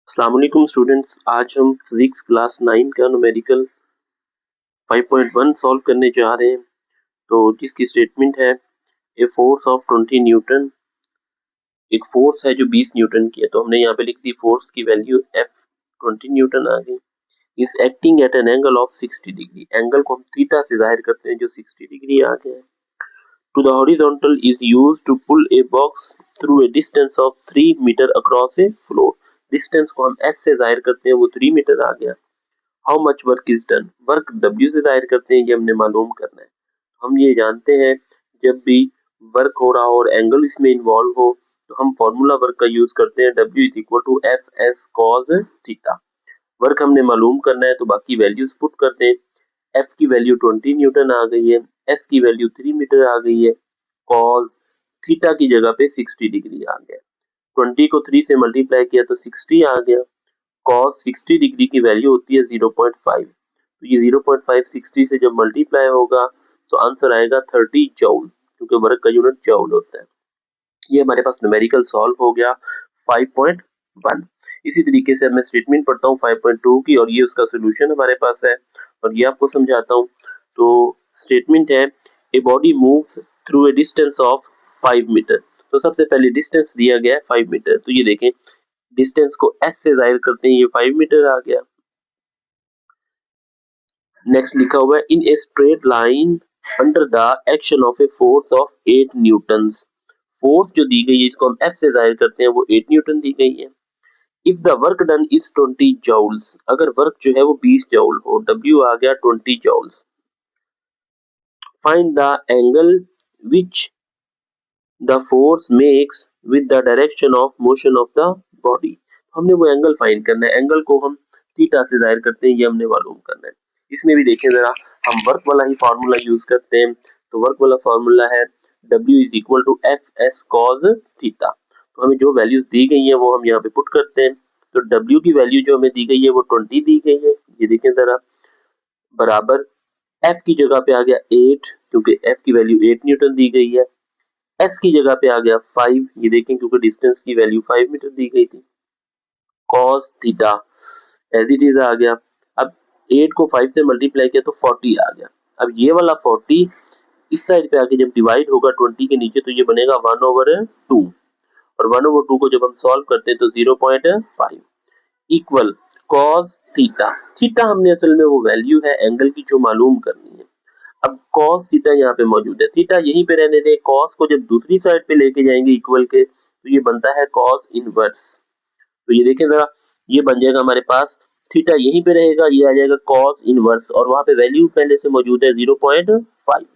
अस्सलाम वालेकुम स्टूडेंट्स, आज हम फिजिक्स क्लास 9 का न्यूमेरिकल 5.1 सॉल्व करने जा रहे हैं। तो जिसकी स्टेटमेंट है ए फोर्स ऑफ 20 न्यूटन, एक फोर्स है जो 20 न्यूटन की है। तो हमने यहाँ पे लिख दी फोर्स की वैल्यू F 20 न्यूटन आ गई। Is acting at an angle of 60 degree, angle को हम थीटा से जाहिर करते हैं जो 60 डिग्री आ गया है। To the horizontal is used to pull a box through a distance of 3 metre across a floor, distance को हम S से जाहिर करते हैं, वो 3 मीटर आ गया। How much work is done, work W से जाहिर करते हैं, ये हमने मालूम करना है। हम ये जानते हैं जब भी वर्क हो रहा हो और एंगल इसमें इन्वॉल्व हो तो हम फॉर्मूला वर्क का यूज करते हैं, W is equal to F S cos theta. Work हमने मालूम करना है तो बाकी वैल्यूज पुट करते हैं। F की वैल्यू 20 न्यूटन आ गई है, S की वैल्यू 3 मीटर आ गई है, कॉज थीटा की जगह पे 60 डिग्री आ गया। 20 को 3 से मल्टीप्लाई किया तो 60 आ गया। cos 60 डिग्री की वैल्यू होती है 0.5, तो ये 0.5 60 से जब मल्टीप्लाई होगा तो आंसर आएगा 30 जूल, क्योंकि वर्क का यूनिट जूल होता है। ये हमारे पास न्यूमेरिकल सॉल्व हो गया 5.1। इसी तरीके से मैं स्टेटमेंट पढ़ता हूँ 5.2 की, और ये उसका सोल्यूशन हमारे पास है और ये आपको समझाता हूँ। तो स्टेटमेंट है a body moves through a distance of 5 metre. तो सबसे पहले डिस्टेंस दिया गया है 5 मीटर, तो ये देखें डिस्टेंस को S से जाहिर करते हैं, ये 5 मीटर आ गया। नेक्स्ट लिखा हुआ है in a straight line under the action of a force of 8 newtons. Force जो दी गई है इसको हम F से जाहिर करते हैं, वो 8 न्यूटन दी गई है। If the work done is 20 joules, अगर वर्क जो है वो 20 जूल हो, W आ गया 20 joules. Find the angle which the force makes with the direction of motion of the body. हमने वो एंगल फाइंड करना है, एंगल को हम थीटा से जाहिर करते हैं, ये हमने मालूम करना है। इसमें भी देखें जरा, हम वर्क वाला ही फार्मूला यूज करते हैं। तो वर्क वाला फार्मूला है W is equal to F S cos theta. तो हमें जो वैल्यूज दी गई है वो हम यहाँ पे पुट करते हैं। तो W की वैल्यू जो हमें दी गई है वो 20 दी गई है, ये देखें जरा, बराबर F की जगह पे आ गया 8, क्योंकि F की वैल्यू 8 न्यूटन दी गई है। S की जगह पे आ गया 5, ये देखें क्योंकि डिस्टेंस की वैल्यू 5 मीटर दी गई थी। cos theta as it is आ गया। अब 8 को 5 से मल्टीप्लाई किया तो 40 आ गया। अब ये वाला 40 इस साइड पे आके जब डिवाइड होगा 20 के नीचे तो ये बनेगा 1/2, और 1/2 को जब हम सॉल्व करते हैं तो 0.5 इक्वल cos थीटा। थीटा हमने असल में वो वैल्यू है एंगल की जो मालूम करनी है। अब cos थीटा यहाँ पे मौजूद है, थीटा यहीं पे रहने दे, cos को जब दूसरी साइड पे लेके जाएंगे इक्वल के तो ये बनता है cos इनवर्स। तो ये देखें जरा, ये बन जाएगा हमारे पास, थीटा यहीं पे रहेगा, ये आ जाएगा cos इनवर्स, और वहां पे वैल्यू पहले से मौजूद है 0.5।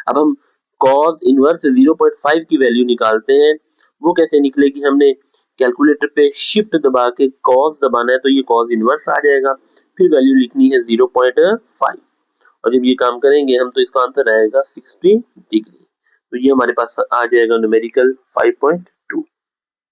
अब हम cos इनवर्स 0.5 की वैल्यू निकालते हैं। वो कैसे निकलेगी, हमने कैलकुलेटर पे शिफ्ट दबा के cos दबाना है तो ये cos इनवर्स आ जाएगा, फिर वैल्यू लिखनी है 0.5, और जब ये काम करेंगे हम तो इसका आंसर आएगा 60 डिग्री। तो ये हमारे पास आ जाएगा न्यूमेरिकल 5.2।